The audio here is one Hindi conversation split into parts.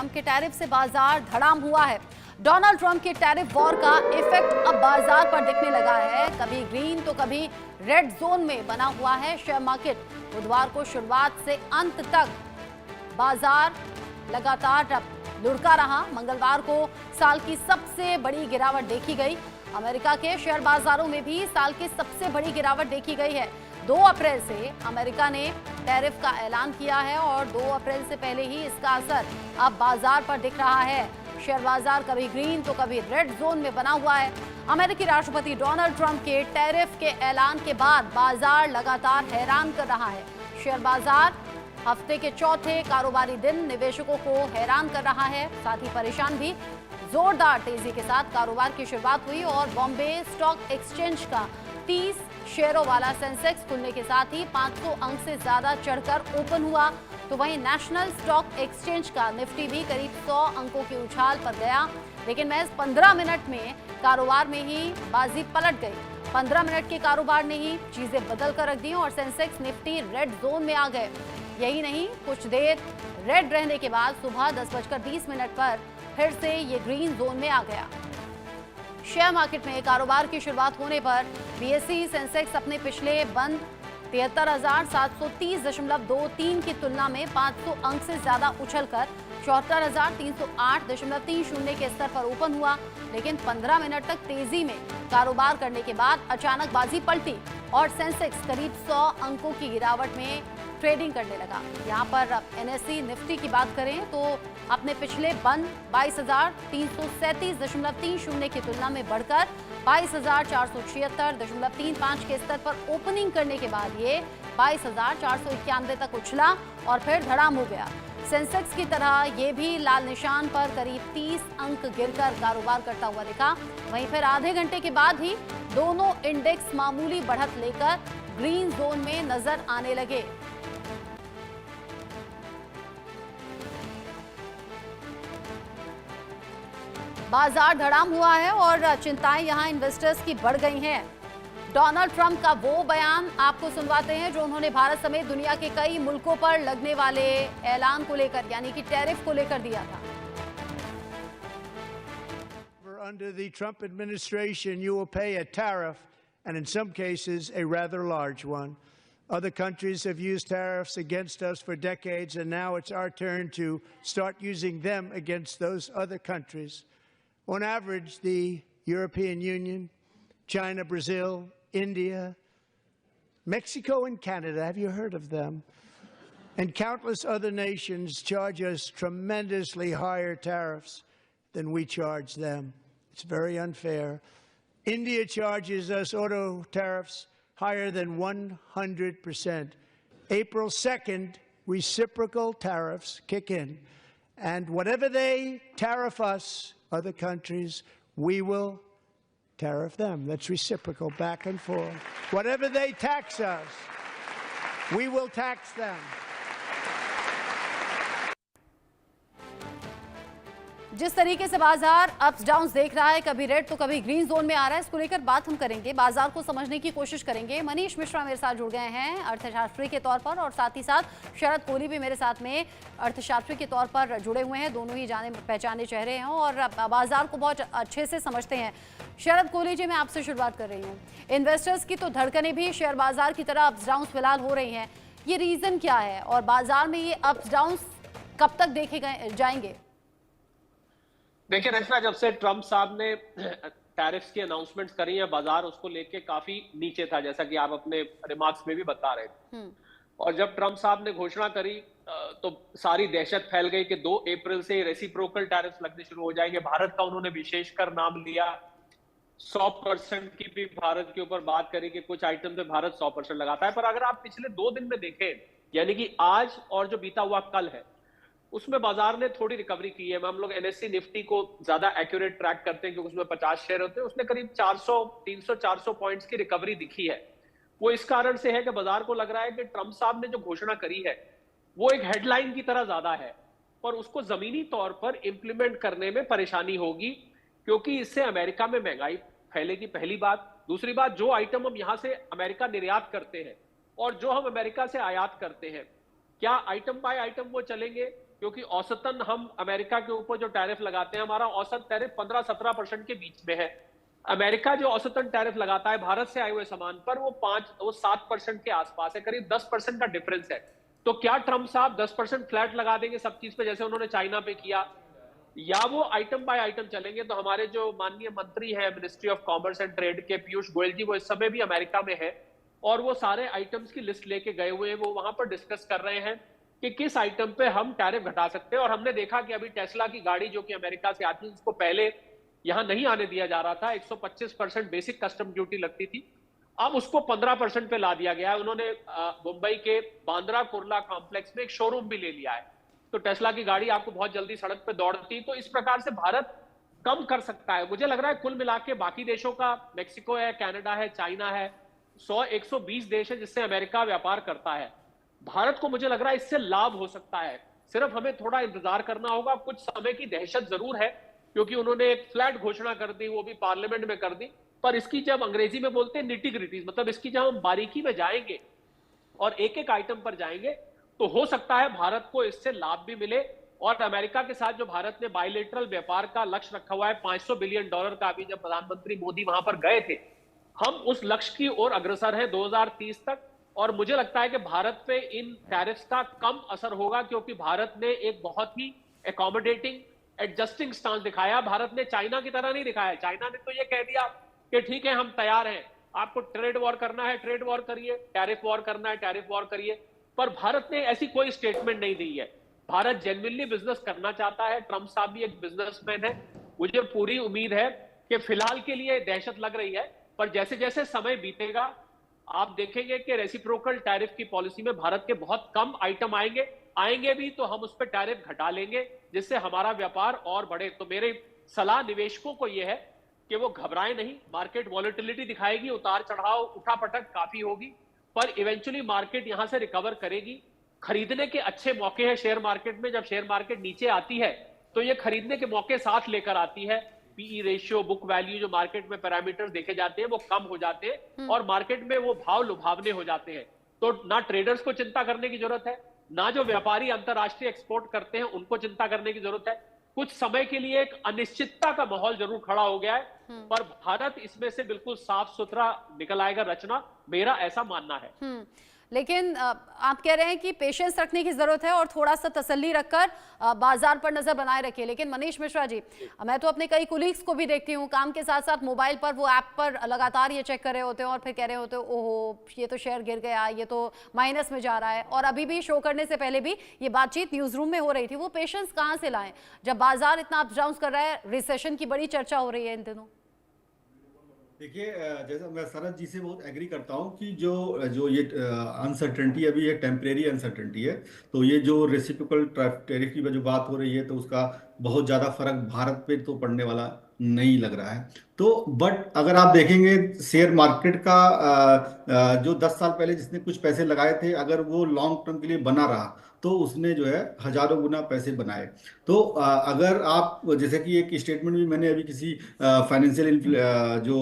ट्रंप के टैरिफ से बाजार धड़ाम हुआ है। डोनाल्ड ट्रंप के टैरिफ वॉर का इफेक्ट अब बाजार पर दिखने लगा है। कभी ग्रीन तो कभी रेड जोन में बना हुआ है शेयर मार्केट। बुधवार को शुरुआत से अंत तक बाजार लगातार लुढ़का रहा। मंगलवार को साल की सबसे बड़ी गिरावट देखी गई। अमेरिका के शेयर बाजारों में भी साल की सबसे बड़ी गिरावट देखी गई है। 2 अप्रैल से अमेरिका ने टैरिफ का ऐलान किया है और 2 अप्रैल से पहले ही इसका असर अब बाजार पर दिख रहा है। शेयर बाजार कभी ग्रीन तो कभी रेड जोन में बना हुआ है। अमेरिकी राष्ट्रपति डोनाल्ड ट्रंप के टैरिफ के ऐलान के बाद बाजार लगातार हैरान कर रहा है। शेयर बाजार हफ्ते के चौथे कारोबारी दिन निवेशकों को हैरान कर रहा है, साथ ही परेशान भी। जोरदार तेजी के साथ कारोबार की शुरुआत हुई और बॉम्बे स्टॉक एक्सचेंज का 30 शेयरों वाला सेंसेक्स खुलने के साथ ही 500 अंक से ज्यादा चढ़कर ओपन हुआ। तो वहीं नेशनल स्टॉक एक्सचेंज का निफ्टी भी करीब 100 अंकों की उछाल पर गया, लेकिन महज 15 मिनट में कारोबार में ही बाजी पलट गई। 15 मिनट के कारोबार ने ही चीजें बदल कर रख दी और सेंसेक्स निफ्टी रेड जोन में आ गए। यही नहीं, कुछ देर रेड रहने के बाद सुबह 10:20 पर फिर से ये ग्रीन जोन में आ गया। शेयर मार्केट में कारोबार की शुरुआत होने पर बीएसई सेंसेक्स अपने पिछले बंद 73,730.23 की तुलना में 500 अंक से ज्यादा उछलकर 74,308.30 के स्तर पर ओपन हुआ, लेकिन 15 मिनट तक तेजी में कारोबार करने के बाद अचानक बाजी पलटी और सेंसेक्स करीब 100 अंकों की गिरावट में ट्रेडिंग करने लगा। यहाँ पर एनएसई निफ्टी की बात करें तो अपने पिछले बंद 22,337.30 की तुलना में बढ़कर 22,476.35 के स्तर पर ओपनिंग करने के बाद ये 22,491 तक उछला और फिर धड़ाम हो गया। सेंसेक्स की तरह ये भी लाल निशान पर करीब 30 अंक गिरकर कारोबार करता हुआ दिखा। वहीं फिर आधे घंटे के बाद ही दोनों इंडेक्स मामूली बढ़त लेकर ग्रीन जोन में नजर आने लगे। बाजार धड़ाम हुआ है और चिंताएं यहां इन्वेस्टर्स की बढ़ गई हैं। डोनाल्ड ट्रंप का वो बयान आपको सुनवाते हैं जो उन्होंने भारत समेत दुनिया के कई मुल्कों पर लगने वाले ऐलान को लेकर, यानी कि टैरिफ को लेकर दिया था। Under the Trump administration, you will pay a tariff, and in some cases, a rather large one. Other countries have used tariffs against us for decades, and now it's our turn to start using them against those other countries. On average, the European Union, China, Brazil, India, Mexico, and Canada, have you heard of them? And countless other nations charge us tremendously higher tariffs than we charge them. It's very unfair. India charges us auto tariffs higher than 100%. April 2nd, reciprocal tariffs kick in. And whatever they tariff us, other countries, we will tariff them. That's reciprocal, back and forth. Whatever they tax us, we will tax them. जिस तरीके से बाजार अप्स डाउन्स देख रहा है, कभी रेड तो कभी ग्रीन जोन में आ रहा है, इसको लेकर बात हम करेंगे, बाजार को समझने की कोशिश करेंगे। मनीष मिश्रा मेरे साथ जुड़ गए हैं अर्थशास्त्री के तौर पर और साथ ही साथ शरद कोहली भी मेरे साथ में अर्थशास्त्री के तौर पर जुड़े हुए हैं। दोनों ही जाने पहचाने चेहरे हैं और बाजार को बहुत अच्छे से समझते हैं। शरद कोहली जी, मैं आपसे शुरुआत कर रही हूँ। इन्वेस्टर्स की तो धड़कनें भी शेयर बाजार की तरह अप्स डाउन्स फिलहाल हो रही हैं, ये रीजन क्या है और बाजार में ये अप्स डाउन्स कब तक देखे जाएंगे? देखिए रचना, जब से ट्रंप साहब ने टैरिफ्स की अनाउंसमेंट्स करी है, बाजार उसको लेके काफी नीचे था, जैसा कि आप अपने रिमार्क्स में भी बता रहे थे। और जब ट्रंप साहब ने घोषणा करी तो सारी दहशत फैल गई कि 2 अप्रैल से रेसिप्रोकल टैरिफ्स लगने शुरू हो जाएंगे। भारत का उन्होंने विशेषकर नाम लिया। 100% की भी भारत के ऊपर बात करी कि कुछ आइटम पे भारत 100% लगाता है। पर अगर आप पिछले 2 दिन में देखें, यानी कि आज और जो बीता हुआ कल है, उसमें बाजार ने थोड़ी रिकवरी की है। हम लोग एनएससी निफ्टी को ज्यादा एक्यूरेट ट्रैक करते हैं क्योंकि उसमें 50 शेयर होते हैं। उसने करीब 300-400 पॉइंट्स की रिकवरी दिखी है। वो इस कारण से है कि बाजार को लग रहा है कि ट्रंप साहब ने जो घोषणा करी है वो एक हेडलाइन की तरह ज्यादा है, पर उसको जमीनी तौर पर इंप्लीमेंट करने में परेशानी होगी, क्योंकि इससे अमेरिका में महंगाई फैलेगी, पहली बात। दूसरी बात, जो आइटम हम यहां से अमेरिका निर्यात करते हैं और जो हम अमेरिका से आयात करते हैं, क्या आइटम बाय आइटम वो चलेंगे क्योंकि औसतन हम अमेरिका के ऊपर जो टैरिफ लगाते हैं, हमारा औसत टैरिफ 15-17% के बीच में है। अमेरिका जो औसतन टैरिफ लगाता है भारत से आए हुए सामान पर, वो 7% के आसपास है, करीब 10% का डिफरेंस है। तो क्या ट्रंप साहब 10% फ्लैट लगा देंगे सब चीज पे, जैसे उन्होंने चाइना पे किया, या वो आइटम बाय आइटम चलेंगे? तो हमारे जो माननीय मंत्री हैं ministry of commerce and trade के, पीयूष गोयल जी, वो इस समय भी अमेरिका में है और वो सारे आइटम्स की लिस्ट लेके गए हुए हैं। वो वहां पर डिस्कस कर रहे हैं कि किस आइटम पे हम टैरिफ घटा सकते हैं। और हमने देखा कि अभी टेस्ला की गाड़ी जो कि अमेरिका से आती है, जिसको पहले यहां नहीं आने दिया जा रहा था, 125% बेसिक कस्टम ड्यूटी लगती थी, अब उसको 15% पे ला दिया गया है। उन्होंने मुंबई के बांद्रा कुर्ला कॉम्प्लेक्स में एक शोरूम भी ले लिया है, तो टेस्ला की गाड़ी आपको बहुत जल्दी सड़क पे दौड़ती। तो इस प्रकार से भारत कम कर सकता है। मुझे लग रहा है कुल मिला के बाकी देशों का, मेक्सिको है, कनाडा है, चाइना है, 100-120 देश है जिससे अमेरिका व्यापार करता है। भारत को मुझे लग रहा है इससे लाभ हो सकता है। सिर्फ हमें थोड़ा इंतजार करना होगा। कुछ समय की दहशत जरूर है, क्योंकि उन्होंने एक फ्लैट घोषणा कर दी, वो भी पार्लियामेंट में कर दी। पर इसकी जब अंग्रेजी में बोलते हैं निटी ग्रिटीज, मतलब इसकी जब हम बारीकी में जाएंगे और एक एक आइटम पर जाएंगे, तो हो सकता है भारत को इससे लाभ भी मिले। और अमेरिका के साथ जो भारत ने बायलेटरल व्यापार का लक्ष्य रखा हुआ है $500 बिलियन का, अभी जब प्रधानमंत्री मोदी वहां पर गए थे, हम उस लक्ष्य की ओर अग्रसर हैं 2030 तक। और मुझे लगता है कि भारत पे इन टैरिफ्स का कम असर होगा, क्योंकि भारत ने एक बहुत ही एकोमोडेटिंग, एडजस्टिंग स्टांस दिखाया। भारत ने चाइना की तरह नहीं दिखाया। चाइना ने तो ये कह दिया कि ठीक है, हम तैयार हैं, आपको ट्रेड वॉर करना है ट्रेड वॉर करिए, टैरिफ वॉर करना है टैरिफ वॉर करिए। पर भारत ने ऐसी कोई स्टेटमेंट नहीं दी है। भारत जेन्युइनली बिजनेस करना चाहता है। ट्रंप साहब भी एक बिजनेसमैन है। मुझे पूरी उम्मीद है कि फिलहाल के लिए दहशत लग रही है, पर जैसे जैसे समय बीतेगा आप देखेंगे कि रेसिप्रोकल टैरिफ की पॉलिसी में भारत के बहुत कम आइटम आएंगे भी तो हम उस पर टैरिफ घटा लेंगे, जिससे हमारा व्यापार और बढ़े। तो मेरी सलाह निवेशकों को यह है कि वो घबराएं नहीं। मार्केट वॉलेटिलिटी दिखाएगी, उतार चढ़ाव, उठापटक काफी होगी, पर इवेंचुअली मार्केट यहां से रिकवर करेगी। खरीदने के अच्छे मौके हैं शेयर मार्केट में। जब शेयर मार्केट नीचे आती है तो ये खरीदने के मौके साथ लेकर आती है। पीई रेशियो, बुक वैल्यू, जो मार्केट में पैरामीटर्स देखे जाते हैं वो कम हो जाते हैं और मार्केट में वो भाव लुभावने हो जाते हैं। तो ना ट्रेडर्स को चिंता करने की जरूरत है, ना जो व्यापारी अंतरराष्ट्रीय एक्सपोर्ट करते हैं उनको चिंता करने की जरूरत है। कुछ समय के लिए एक अनिश्चितता का माहौल जरूर खड़ा हो गया है, पर भारत इसमें से बिल्कुल साफ सुथरा निकल आएगा रचना, मेरा ऐसा मानना है। लेकिन आप कह रहे हैं कि पेशेंस रखने की जरूरत है और थोड़ा सा तसल्ली रखकर बाजार पर नजर बनाए रखिए। लेकिन मनीष मिश्रा जी, मैं तो अपने कई कुलीग्स को भी देखती हूँ, काम के साथ साथ मोबाइल पर वो ऐप पर लगातार ये चेक कर रहे होते हैं और फिर कह रहे होते हैं ओहो ये तो शेयर गिर गया, ये तो माइनस में जा रहा है। और अभी भी शो करने से पहले भी ये बातचीत न्यूज रूम में हो रही थी। वो पेशेंस कहाँ से लाएं जब बाजार इतना अप डाउन कर रहा है? रिसेशन की बड़ी चर्चा हो रही है इन दिनों। देखिए, जैसा मैं शरद जी से बहुत एग्री करता हूँ कि जो जो ये अनसर्टेनिटी अभी ये टेम्परेरी अनसर्टेनिटी है। तो ये जो रेसिप्रोकल टैरिफ की जो बात हो रही है, तो उसका बहुत ज़्यादा फर्क भारत पे तो पड़ने वाला नहीं लग रहा है। तो बट अगर आप देखेंगे शेयर मार्केट का जो 10 साल पहले जिसने कुछ पैसे लगाए थे, अगर वो लॉन्ग टर्म के लिए बना रहा तो उसने जो है हजारों गुना पैसे बनाए। तो अगर आप, जैसे कि एक स्टेटमेंट भी मैंने अभी किसी फाइनेंशियल जो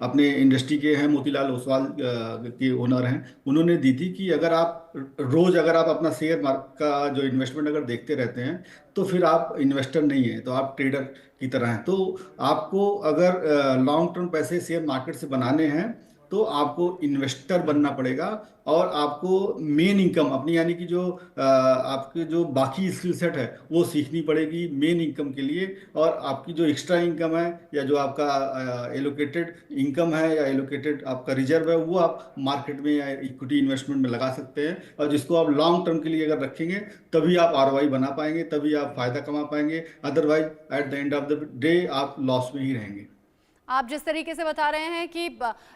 अपने इंडस्ट्री के हैं, मोतीलाल ओसवाल के ओनर हैं, उन्होंने दी थी कि अगर आप रोज अगर आप अपना शेयर मार्केट का जो इन्वेस्टमेंट अगर देखते रहते हैं तो फिर आप इन्वेस्टर नहीं हैं, तो आप ट्रेडर की तरह हैं। तो आपको अगर लॉन्ग टर्म पैसे शेयर मार्केट से बनाने हैं तो आपको इन्वेस्टर बनना पड़ेगा और आपको मेन इनकम अपनी, यानी कि जो आपके जो बाकी स्किल सेट है वो सीखनी पड़ेगी मेन इनकम के लिए। और आपकी जो एक्स्ट्रा इनकम है या जो आपका एलोकेटेड इनकम है या एलोकेटेड आपका रिजर्व है, वो आप मार्केट में या इक्विटी इन्वेस्टमेंट में लगा सकते हैं। और जिसको आप लॉन्ग टर्म के लिए अगर रखेंगे तभी आप आरओआई बना पाएंगे, तभी आप फायदा कमा पाएंगे। Otherwise at the end of the day आप लॉस में ही रहेंगे। आप जिस तरीके से बता रहे हैं कि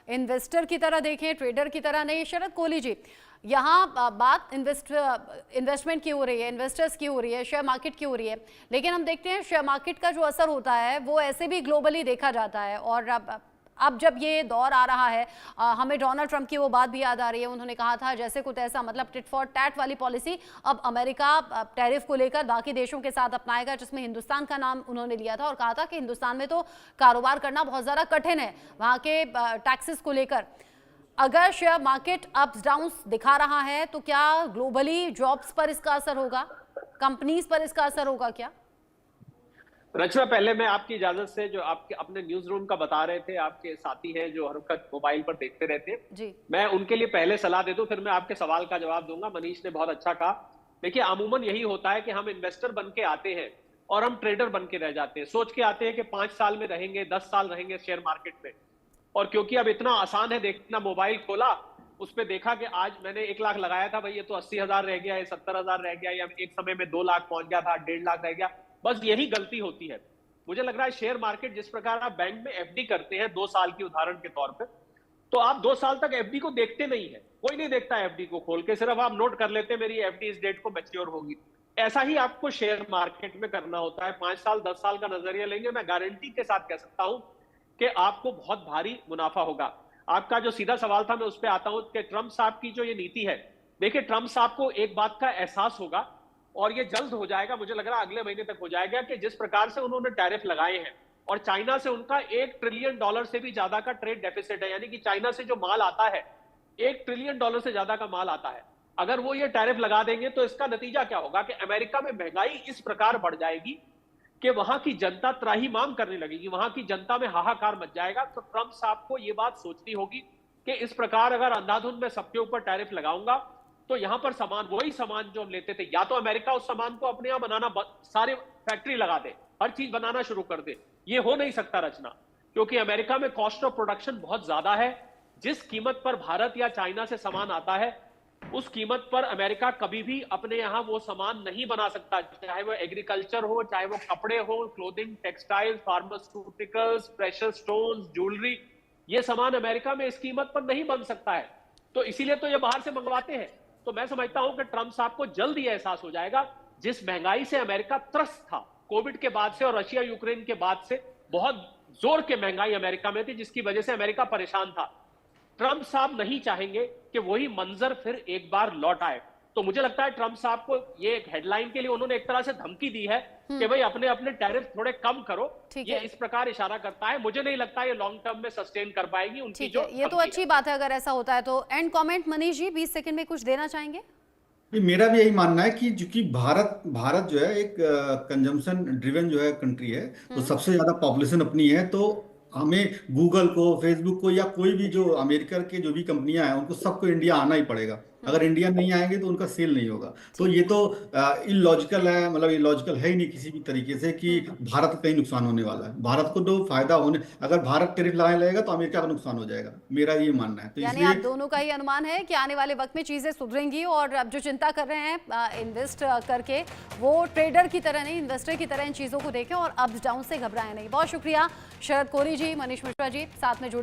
इन्वेस्टर की तरह देखें, ट्रेडर की तरह नहीं। शरद कोहली जी, यहाँ बात इन्वेस्टमेंट की हो रही है, इन्वेस्टर्स की हो रही है, शेयर मार्केट की हो रही है, लेकिन हम देखते हैं शेयर मार्केट का जो असर होता है वो ऐसे भी ग्लोबली देखा जाता है। और अब जब ये दौर आ रहा है, हमें डोनाल्ड ट्रंप की वो बात भी याद आ रही है। उन्होंने कहा था जैसे कुछ ऐसा, मतलब टिट फॉर टैट वाली पॉलिसी अब अमेरिका टैरिफ को लेकर बाकी देशों के साथ अपनाएगा, जिसमें हिंदुस्तान का नाम उन्होंने लिया था और कहा था कि हिंदुस्तान में तो कारोबार करना बहुत ज़्यादा कठिन है वहाँ के टैक्सेस को लेकर। अगर शेयर मार्केट अप्स डाउन्स दिखा रहा है तो क्या ग्लोबली जॉब्स पर इसका असर होगा? कंपनीज पर इसका असर होगा क्या? रचना, पहले मैं आपकी इजाजत से, जो आपके अपने न्यूज रूम का बता रहे थे, आपके साथी हैं जो हर वक्त मोबाइल पर देखते रहते हैं जी। मैं उनके लिए पहले सलाह दे दूं, फिर मैं आपके सवाल का जवाब दूंगा। मनीष ने बहुत अच्छा कहा। देखिए, अमूमन यही होता है कि हम इन्वेस्टर बन के आते हैं और हम ट्रेडर बन के रह जाते हैं। सोच के आते हैं कि 5 साल में रहेंगे, 10 साल रहेंगे शेयर मार्केट में, और क्योंकि अब इतना आसान है देखना, मोबाइल खोला, उस पर देखा कि आज मैंने 1 लाख लगाया था, भाई ये तो 80,000 रह गया, ये 70,000 रह गया, या एक समय में 2 लाख पहुंच गया था, 1.5 लाख रह गया। बस यही गलती होती है। मुझे लग रहा है शेयर मार्केट, जिस प्रकार आप बैंक में एफडी करते हैं 2 साल की उदाहरण के तौर पे, तो आप 2 साल तक एफडी को देखते नहीं है, कोई नहीं देखता एफडी को खोल के, सिर्फ आप नोट कर लेते हैं मेरी एफडी इस डेट को मैच्योर होगी। ऐसा ही आपको शेयर मार्केट में करना होता है। 5 साल 10 साल का नजरिया लेंगे, मैं गारंटी के साथ कह सकता हूं कि आपको बहुत भारी मुनाफा होगा। आपका जो सीधा सवाल था, मैं उस पर आता हूं कि ट्रंप साहब की जो ये नीति है, देखिए ट्रंप साहब को एक बात का एहसास होगा, और ये जल्द हो जाएगा, मुझे लग रहा है अगले महीने तक हो जाएगा, कि जिस प्रकार से उन्होंने टैरिफ लगाए हैं और चाइना से उनका $1 ट्रिलियन से भी ज्यादा का ट्रेड डेफिसिट है, यानी कि चाइना से जो माल आता है $1 ट्रिलियन से ज्यादा का माल आता है। अगर वो ये टैरिफ लगा देंगे तो इसका नतीजा क्या होगा कि अमेरिका में महंगाई इस प्रकार बढ़ जाएगी कि वहां की जनता त्राहिमाम करने लगेगी, वहां की जनता में हाहाकार मच जाएगा। तो ट्रंप साहब को ये बात सोचनी होगी कि इस प्रकार अगर अंधाधुंध में सबके ऊपर टैरिफ लगाऊंगा तो यहां पर सामान, वही सामान जो हम लेते थे, या तो अमेरिका उस सामान को अपने यहां बनाना, सारे फैक्ट्री लगा दे, हर चीज बनाना शुरू कर दे। ये हो नहीं सकता रचना, क्योंकि अमेरिका में कॉस्ट ऑफ प्रोडक्शन बहुत ज्यादा है। जिस कीमत पर भारत या चाइना से सामान आता है, उस कीमत पर अमेरिका कभी भी अपने यहां वो सामान नहीं बना सकता, चाहे वो एग्रीकल्चर हो, चाहे वो कपड़े हो, clothing, textile, pharmaceuticals, precious stones, jewellery, ये सामान अमेरिका में इस कीमत पर नहीं बन सकता है। तो इसीलिए तो ये बाहर से मंगवाते हैं। तो मैं समझता हूं कि ट्रंप साहब को जल्द ही एहसास हो जाएगा, जिस महंगाई से अमेरिका त्रस्त था कोविड के बाद से और रशिया यूक्रेन के बाद से, बहुत जोर के महंगाई अमेरिका में थी, जिसकी वजह से अमेरिका परेशान था। ट्रंप साहब नहीं चाहेंगे कि वही मंजर फिर एक बार लौट आए। तो मुझे लगता है ट्रंप साहब को ये एक हेडलाइन के लिए उन्होंने एक तरह से धमकी दी है कि भाई अपने अपने टैरिफ थोड़े कम करो। ये इस प्रकार इशारा करता है। मुझे नहीं लगता ये लॉन्ग टर्म में सस्टेन कर पाएगी उनकी जो। ये तो अच्छी बात है अगर ऐसा होता है तो। And comment Manish ji, 20 second में कुछ देना चाहेंगे? मेरा भी यही मानना है कि चूंकि भारत जो है एक कंजम्पशन ड्रिवन जो है कंट्री है, तो सबसे ज्यादा पॉपुलेशन अपनी है, तो हमें गूगल को, फेसबुक को, या कोई भी जो अमेरिका के जो भी कंपनियां हैं, उनको सबको इंडिया आना ही पड़ेगा। अगर इंडिया नहीं आएंगे तो उनका सेल नहीं होगा। तो ये तो इलॉजिकल है, मतलब इलॉजिकल है ही नहीं किसी भी तरीके से कि भारत का कहीं नुकसान होने वाला है। भारत को तो फायदा होने, अगर भारत टैरिफ लगाने लगेगा तो अमेरिका का नुकसान हो जाएगा, मेरा ये मानना है। तो यानी आप दोनों का ही अनुमान है कि आने वाले वक्त में चीजें सुधरेंगी, और अब जो चिंता कर रहे हैं इन्वेस्ट करके, वो ट्रेडर की तरह नहीं, इन्वेस्टर की तरह इन चीजों को देखें और अप्स डाउन से घबराएं नहीं। बहुत शुक्रिया शरद कोरी जी, मनीष मिश्रा जी, साथ में जुड़ने